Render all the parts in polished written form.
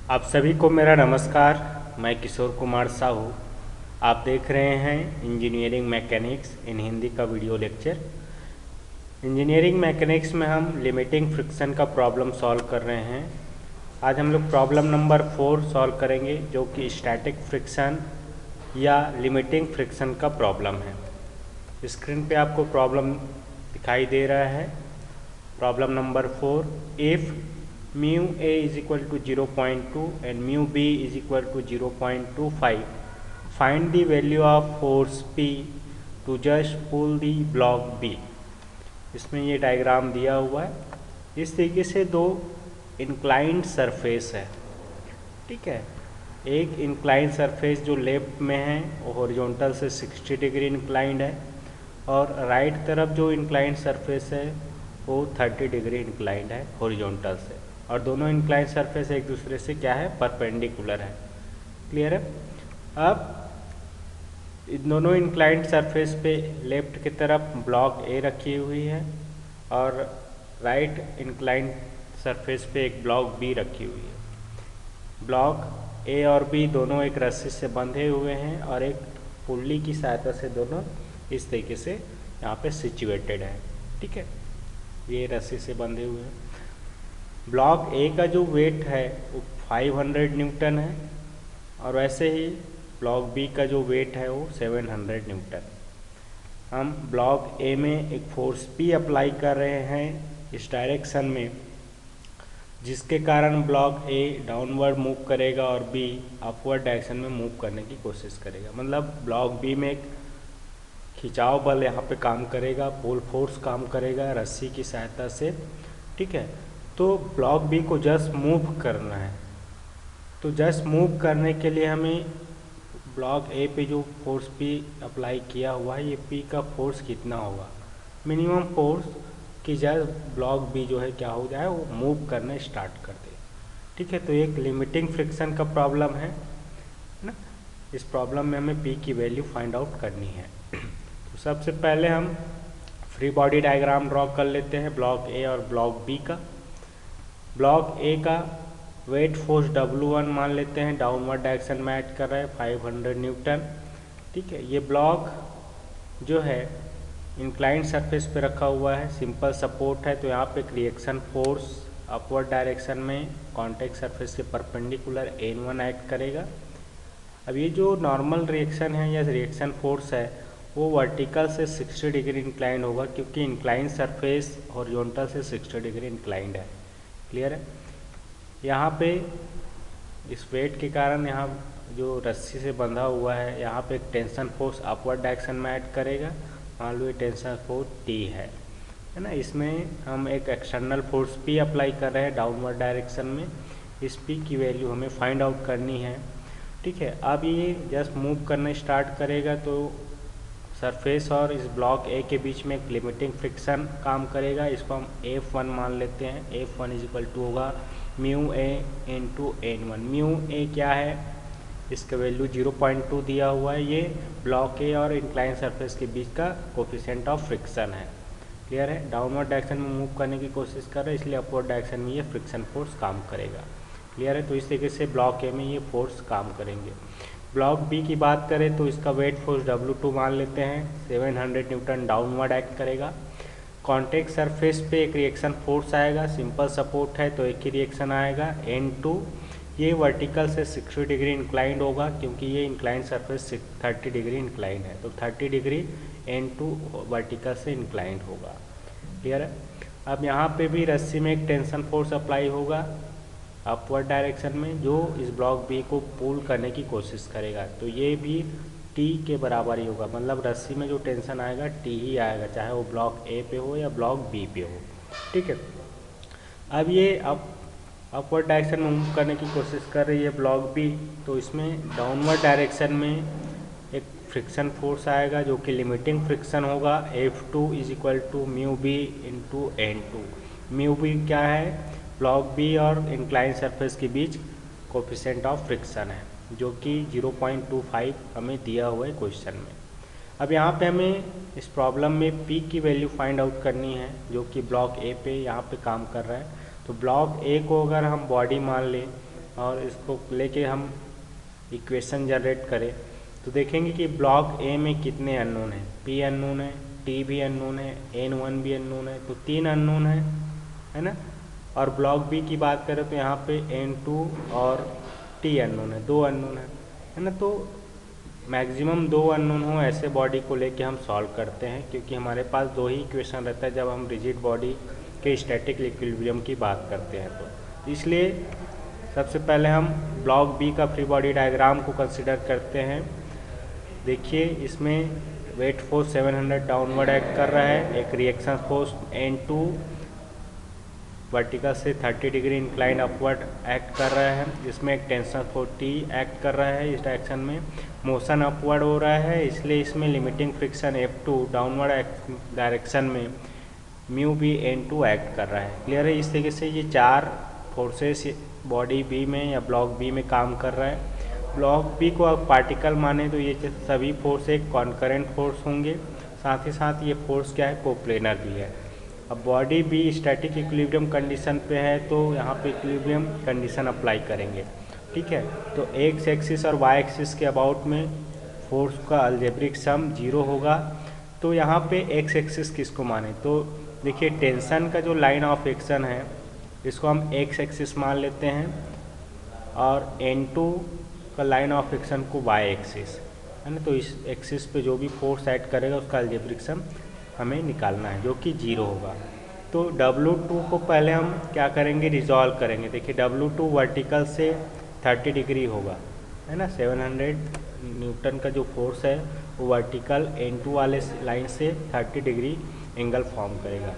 आप सभी को मेरा नमस्कार। मैं किशोर कुमार साहू। आप देख रहे हैं इंजीनियरिंग मैकेनिक्स इन हिंदी का वीडियो लेक्चर। इंजीनियरिंग मैकेनिक्स में हम लिमिटिंग फ्रिक्शन का प्रॉब्लम सॉल्व कर रहे हैं। आज हम लोग प्रॉब्लम नंबर 4 सॉल्व करेंगे, जो कि स्टैटिक फ्रिक्शन या लिमिटिंग फ्रिक्शन का प्रॉब्लम है। स्क्रीन पे आपको प्रॉब्लम दिखाई दे रहा है। Problem number 4, if mu a is equal to 0.2 and mu b is equal to 0.25, find the value of force P to just pull the block B। इसमें ये diagram दिया हुआ है। इस तरीके से दो इंक्लाइंड सरफेस है, ठीक है। एक इंक्लाइंड सरफेस जो लेफ्ट में है वो हॉरिजॉन्टल से 60 डिग्री इंक्लाइंड है, और राइट तरफ जो इंक्लाइंड सरफेस है वो 30 डिग्री इंक्लाइंड है हॉरिजॉन्टल से, और दोनों इंक्लाइंड सरफेस एक दूसरे से क्या है, परपेंडिकुलर है। क्लियर है। अब इन दोनों इंक्लाइंड सरफेस पे लेफ्ट की तरफ ब्लॉक ए रखी हुई है और राइट इंक्लाइंड सरफेस पे एक ब्लॉक बी रखी हुई है। ब्लॉक ए और बी दोनों एक रस्सी से बंधे हुए हैं और एक पुल्ली की सहायता से दोनों इस तरीके से यहाँ पे सिचुएटेड है, ठीक है। ये रस्सी से बंधे हुए हैं। ब्लॉक ए का जो वेट है वो 500 न्यूटन है, और वैसे ही ब्लॉक बी का जो वेट है वो 700 न्यूटन। हम ब्लॉक ए में एक फोर्स पी अप्लाई कर रहे हैं इस डायरेक्शन में, जिसके कारण ब्लॉक ए डाउनवर्ड मूव करेगा और बी अपवर्ड डायरेक्शन में मूव करने की कोशिश करेगा। मतलब ब्लॉक बी में एक खिंचाव बल यहाँ पे काम करेगा, पुल फोर्स काम करेगा रस्सी की सहायता से, ठीक है। तो ब्लॉक बी को जस्ट मूव करना है। तो जस्ट मूव करने के लिए हमें ब्लॉक ए पे जो फोर्स पी अप्लाई किया हुआ है, ये पी का फोर्स कितना होगा, मिनिमम फोर्स कि जस्ट ब्लॉक बी जो है क्या हो जाए, वो मूव करना स्टार्ट कर दे, ठीक है। तो एक लिमिटिंग फ्रिक्शन का प्रॉब्लम है ना। इस प्रॉब्लम में हमें पी की वैल्यू फाइंड आउट करनी है। तो सबसे पहले हम फ्री बॉडी डायग्राम ड्रॉ कर लेते हैं ब्लॉक ए और ब्लॉक बी का। ब्लॉक ए का वेट फोर्स W1 मान लेते हैं, डाउनवर्ड डायरेक्शन में एक्ट कर रहा है 500 न्यूटन, ठीक है। ये ब्लॉक जो है इंक्लाइंड सरफेस पे रखा हुआ है, सिंपल सपोर्ट है, तो यहाँ पे एक रिएक्शन फोर्स अपवर्ड डायरेक्शन में कॉन्टैक्ट सरफेस के परपेंडिकुलर N1 एक्ट करेगा। अब ये जो नॉर्मल रिएक्शन है या रिएक्शन फोर्स है वो वर्टिकल से 60 डिग्री इंक्लाइंड होगा, क्योंकि इंक्लाइंड सरफेस हॉरिजॉन्टल से 60 डिग्री इंक्लाइंड है। क्लियर है। यहाँ पे इस वेट के कारण यहाँ जो रस्सी से बंधा हुआ है, यहाँ पे एक टेंशन फोर्स अपवर्ड डायरेक्शन में ऐड करेगा। मान लो ये टेंशन फोर्स टी है ना। इसमें हम एक एक्सटर्नल फोर्स पी अप्लाई कर रहे हैं डाउनवर्ड डायरेक्शन में। इस पी की वैल्यू हमें फाइंड आउट करनी है, ठीक है। अब ये जस्ट मूव करना स्टार्ट करेगा तो सरफेस और इस ब्लॉक ए के बीच में एक लिमिटिंग फ्रिक्शन काम करेगा। इसको हम F1 मान लेते हैं। F1 इज इक्वल टू होगा mu A into N1। Mu A क्या है, इसका वैल्यू 0.2 दिया हुआ है। ये ब्लॉक ए और इंक्लाइन सरफेस के बीच का कोफिशिएंट ऑफ फ्रिक्शन है। क्लियर है। डाउनवर्ड डायरेक्शन में मूव करने की कोशिश कर रहे हैं, इसलिए अपवर्ड डायरेक्शन में ये फ्रिक्शन फोर्स काम करेगा। क्लियर है। तो इस तरीके से ब्लॉक ए में ये फोर्स काम करेंगे। ब्लॉक बी की बात करें तो इसका वेट फोर्स W2 मान लेते हैं, 700 न्यूटन डाउनवर्ड एक्ट करेगा। कॉन्टैक्ट सरफेस पे एक रिएक्शन फोर्स आएगा, सिंपल सपोर्ट है तो एक ही रिएक्शन आएगा N2। ये वर्टिकल से 60 डिग्री इंक्लाइंड होगा, क्योंकि ये इंक्लाइंड सरफेस 30 डिग्री इंक्लाइंड है, तो 30 डिग्री N2 वर्टिकल से इंक्लाइंड होगा। क्लियर है। अब यहाँ पे भी रस्सी में एक टेंशन फोर्स अप्लाई होगा अपवर्ड डायरेक्शन में, जो इस ब्लॉक बी को पुल करने की कोशिश करेगा। तो ये भी टी के बराबर ही होगा, मतलब रस्सी में जो टेंशन आएगा टी ही आएगा, चाहे वो ब्लॉक ए पे हो या ब्लॉक बी पे हो, ठीक है। अब ये अपवर्ड डायरेक्शन में मूव करने की कोशिश कर रही है ब्लॉक बी, तो इसमें डाउनवर्ड डायरेक्शन में एक फ्रिक्शन फोर्स आएगा जो कि लिमिटिंग फ्रिक्शन होगा। F2 is equal to mu B into N2। Mu B क्या है, ब्लॉक बी और इंक्लाइन सरफेस के बीच कोफिशिएंट ऑफ फ्रिक्शन है, जो कि 0.25 हमें दिया हुआ है क्वेश्चन में। अब यहाँ पे हमें इस प्रॉब्लम में P की वैल्यू फाइंड आउट करनी है, जो कि ब्लॉक ए पे यहाँ पे काम कर रहा है। तो ब्लॉक ए को अगर हम बॉडी मान लें और इसको लेके हम इक्वेशन जनरेट करें तो देखेंगे कि ब्लॉक ए में कितने अननोन हैं। पी अननोन है, टी भी अननोन है, N1 भी अननोन है, तो 3 अननोन है ना। और ब्लॉक बी की बात करें तो यहाँ पे N2 और टी अननोन है, 2 अननोन है ना। तो मैक्सिमम 2 अननोन हो ऐसे बॉडी को लेके हम सॉल्व करते हैं, क्योंकि हमारे पास 2 ही इक्वेशन रहता है जब हम रिजिड बॉडी के स्टैटिक इक्विलिब्रियम की बात करते हैं। तो इसलिए सबसे पहले हम ब्लॉक बी का फ्री बॉडी डायग्राम को कंसिडर करते हैं। देखिए इसमें वेट फोर्स 700 डाउनवर्ड एक्ट कर रहा है, एक रिएक्शन फोर्स N2 वर्टिकल से 30 डिग्री इंक्लाइन अपवर्ड एक्ट कर रहा है, जिसमें एक टेंशन फोर्स T एक्ट कर रहा है। इस डायरेक्शन में मोशन अपवर्ड हो रहा है, इसलिए इसमें limiting friction F2 downward direction में म्यू बी N2 एक्ट कर रहा है। क्लियर है। इस तरीके से ये 4 फोर्सेस बॉडी बी में या ब्लॉक बी में काम कर रहा है। ब्लॉक बी को अब पार्टिकल माने तो ये सभी फोर्स एक कॉन्करेंट फोर्स होंगे, साथ ही साथ ये फोर्स क्या है, कोप्लेनर भी है। अब body B static equilibrium condition पे है तो यहाँ पे इक्विलिब्रियम कंडीशन अप्लाई करेंगे, ठीक है। तो एक्स एक्सिस और वाई एक्सिस के अबाउट में फोर्स का अलजेब्रिक सम 0 होगा। तो यहाँ पे एक्स एक्सिस किसको माने, तो देखिए टेंशन का जो लाइन ऑफ एक्शन है इसको हम एक्स एक्सिस मान लेते हैं, और N2 का लाइन ऑफ एक्शन को वाई एक्सिस, है ना। तो इस एक्सिस पे जो भी फोर्स ऐड करेगा उसका अलजेब्रिक सम हमें निकालना है, जो कि 0 होगा। तो W2 को पहले हम क्या करेंगे, रिजॉल्व करेंगे। देखिए W2 वर्टिकल से 30 डिग्री होगा, है ना। 700 न्यूटन का जो फोर्स है वो वर्टिकल N2 वाले लाइन से 30 डिग्री एंगल फॉर्म करेगा।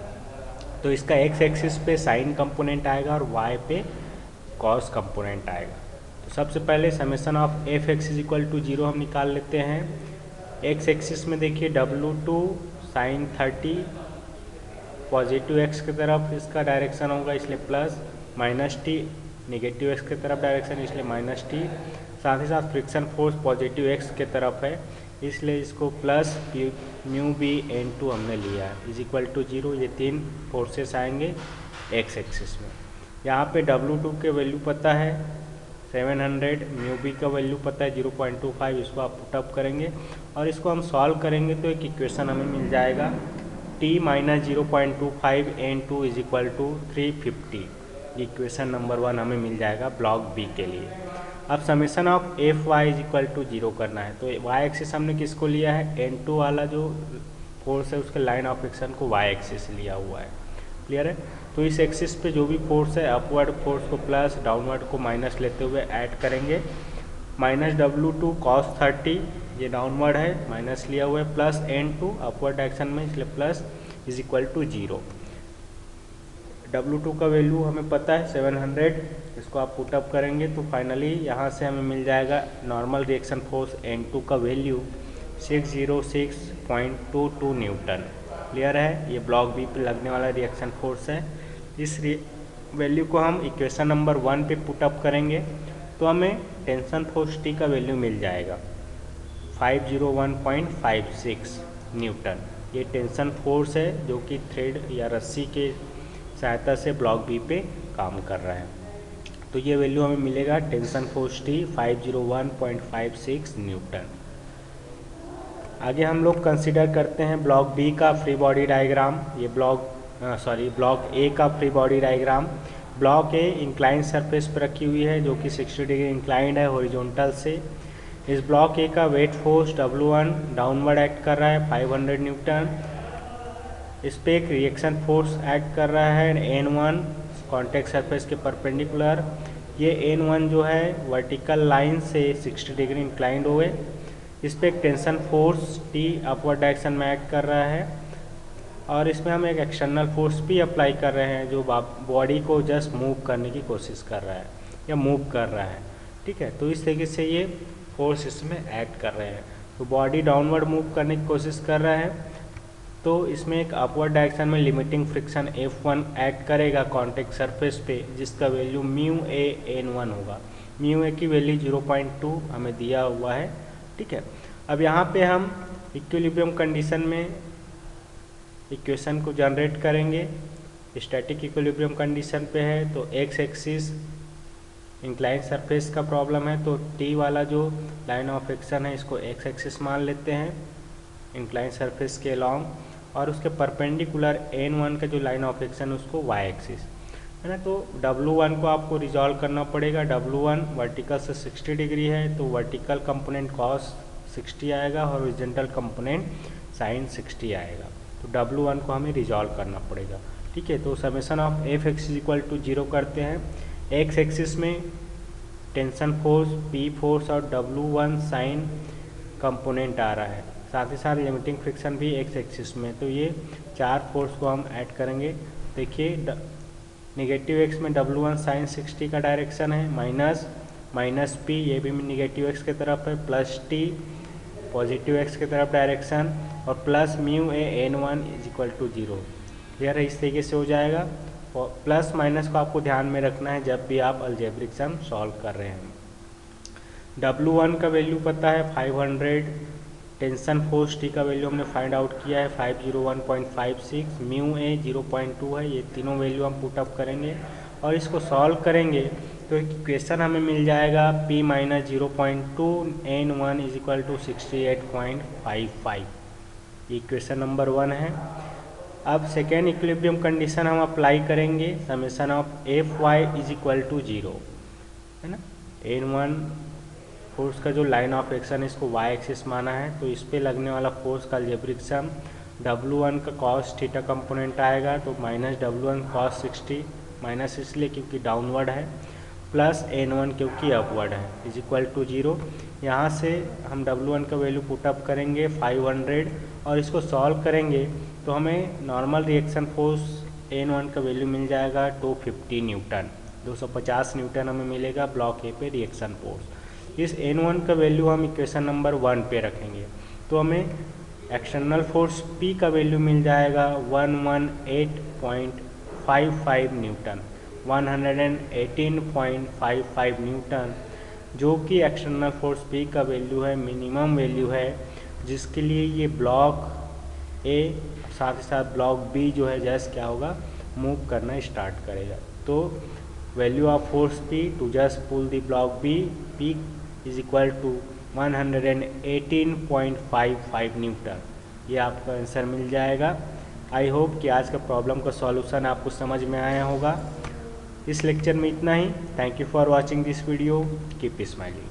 तो इसका एक्स एक्सिस पे साइन कंपोनेंट आएगा और वाई पे कॉस कंपोनेंट आएगा। तो सबसे पहले summation of F X is equal to 0 हम निकाल लेते हैं। एक्स एक्सिस में देखिए W2 साइन 30 पॉजिटिव एक्स की तरफ इसका डायरेक्शन होगा, इसलिए plus, minus T negative x की तरफ डायरेक्शन, इसलिए माइनस टी। साथ ही साथ फ्रिक्शन फोर्स पॉजिटिव एक्स की तरफ है, इसलिए इसको प्लस म्यू बी N2 हमने लिया है इज इक्वल टू 0। ये 3 फोर्सेस आएंगे एक्स एक्सिस में। यहाँ पे W2 के वैल्यू पता है 700, म्यू बी का वैल्यू पता है 0.25, इसको आप पुटअप करेंगे और इसको हम सॉल्व करेंगे तो एक इक्वेशन हमें मिल जाएगा T minus 0.25 N2 is equal to 350। Equation number 1 हमें मिल जाएगा ब्लॉक बी के लिए। अब summation of F Y is equal to 0 करना है, तो वाई एक्सिस हमने किसको लिया है, N2 वाला जो फोर्स है उसके लाइन ऑफ एक्शन को वाई एक्सिस लिया हुआ है। क्लियर है। तो इस एक्सिस पे जो भी फोर्स है अपवर्ड फोर्स को प्लस, डाउनवर्ड को माइनस लेते हुए ऐड करेंगे। माइनस W2 कॉस 30 ये डाउनवर्ड है, माइनस लिया हुआ है, प्लस N2 अपवर्ड डायरेक्शन में, इसलिए plus is equal to 0। W2 का वैल्यू हमें पता है 700, इसको आप पुटअप करेंगे तो फाइनली यहाँ से हमें मिल जाएगा नॉर्मल रिएक्शन फोर्स N2 का वैल्यू 606.22 न्यूटन। क्लियर है। ये ब्लॉक बी पे लगने वाला रिएक्शन फोर्स है। इस वैल्यू को हम इक्वेशन नंबर 1 पे पुटअप करेंगे तो हमें टेंशन फोर्स T का वैल्यू मिल जाएगा 501.56 न्यूटन। ये टेंशन फोर्स है जो कि थ्रेड या रस्सी के सहायता से ब्लॉक बी पे काम कर रहा है। तो ये वैल्यू हमें मिलेगा टेंशन फोर्स T 501.56 न्यूटन। आगे हम लोग कंसिडर करते हैं ब्लॉक बी का फ्री बॉडी डायग्राम। ये ब्लॉक ए का फ्री बॉडी डायग्राम। ब्लॉक ए इंक्लाइन सरफेस पर रखी हुई है जो कि 60 डिग्री इंक्लाइंड है हॉरिजॉन्टल से। इस ब्लॉक ए का weight force W1 downward act कर रहा है 500 न्यूटन। इस पे एक रिएक्शन फोर्स एक्ट कर रहा है N1 कॉन्टैक्ट सरफेस के परपेंडिकुलर। ये N1 जो है वर्टिकल लाइन से 60 डिग्री इंक्लाइंड हुए। इस पे एक tension force T upward direction में एक्ट कर रहा है और इसमें हम एक एक्सटर्नल फोर्स भी अप्लाई कर रहे हैं जो बॉडी को जस्ट मूव करने की कोशिश कर रहा है या मूव कर रहा है। ठीक है। तो इस तरीके से ये फोर्स इसमें एक्ट कर रहे हैं। तो बॉडी डाउनवर्ड मूव करने की कोशिश कर रहा है तो इसमें एक अपवर्ड डायरेक्शन में लिमिटिंग फ्रिक्शन F1 एक्ट करेगा कॉन्टैक्ट सरफेस पे, जिसका वैल्यू म्यू ए N1 होगा। म्यू ए की वैल्यू 0.2 हमें दिया हुआ है। ठीक है। अब यहाँ पे हम इक्विलिब्रियम कंडीशन में इक्वेशन को जनरेट करेंगे। स्टैटिक इक्विलिब्रियम कंडीशन पे है तो एक्स एक्सिस इंक्लाइन सरफेस का प्रॉब्लम है तो टी वाला जो लाइन ऑफ एक्शन है इसको एक्स एक्सिस मान लेते हैं इंक्लाइन सरफेस के अलॉन्ग, और उसके परपेंडिकुलर n1 का जो लाइन ऑफ एक्शन है उसको y एक्सिस है ना। तो W1 को आपको रिजॉल्व करना पड़ेगा। W1 वर्टिकल से 60 डिग्री है तो वर्टिकल कंपोनेंट cos 60 आएगा और हॉरिजॉन्टल कंपोनेंट sin 60 आएगा। तो W1 को हमें रिजॉल्व करना पड़ेगा, ठीक है। तो summation of F X equal to 0 करते हैं। एक्स एक्सिस में टेंशन फोर्स P फोर्स और W1 साइन कंपोनेंट आ रहा है, साथ ही साथ लिमिटिंग फ्रिक्शन भी एक्स एक्सिस में। तो ये 4 फोर्स को हम ऐड करेंगे। देखिए नेगेटिव एक्स में W1 साइन 60 का डायरेक्शन है, माइनस P ये भी नेगेटिव एक्स की तरफ है, प्लस T पॉजिटिव एक्स की तरफ डायरेक्शन, और plus mu A n1 is equal to 0। Clear है, इस तरीके से हो जाएगा। और प्लस माइनस को आपको ध्यान में रखना है जब भी आप अलजेब्रिक सम सॉल्व कर रहे हैं। W1 का वैल्यू पता है 500, टेंशन फोर्स T का वैल्यू हमने फाइंड आउट किया है 501.56, म्यू ए 0.2 है। ये तीनों वैल्यू हम पुट अप करेंगे और इसको सॉल्व करेंगे तो इक्वेशन हमें मिल जाएगा P minus 0.2 n1 is equal to 68.55। Equation number 1 है। अब सेकेंड इक्विलिब्रियम कंडीशन हम अप्लाई करेंगे, summation of F Y is equal to 0 है ना। n1 फोर्स का जो लाइन ऑफ एक्शन है इसको y एक्सिस माना है, तो इस पे लगने वाला फोर्स का अलजेब्रिक सम W1 का cos थीटा कंपोनेंट आएगा तो माइनस W1 cos 60, माइनस इसलिए क्योंकि डाउनवर्ड है, प्लस n1 क्योंकि अपवर्ड है, इज इक्वल टू 0। यहाँ से हम W1 का वैल्यू पुटअप करेंगे 500 और इसको सॉल्व करेंगे तो हमें नॉर्मल रिएक्शन फोर्स n1 का वैल्यू मिल जाएगा 250 न्यूटन, 250 न्यूटन हमें मिलेगा ब्लॉक ए पे रिएक्शन फोर्स। इस n1 का वैल्यू हम इक्वेशन नंबर 1 पे रखेंगे तो हमें एक्सटर्नल फोर्स P का वैल्यू मिल जाएगा 118.55 न्यूटन, 118.55 न्यूटन, जो कि एक्सटर्नल फोर्स P का वैल्यू है, मिनिमम वैल्यू है, जिसके लिए ये ब्लॉक ए साथ ही साथ ब्लॉक बी जो है जस्ट क्या होगा, मूव करना स्टार्ट करेगा। तो value of force P to just pull the block B, P is equal to 118.55 newton. ये आपका आंसर मिल जाएगा। आई होप कि आज का प्रॉब्लम का सॉल्यूशन आपको समझ में आया होगा। इस लेक्चर में इतना ही। Thank you for watching this video, keep smiling.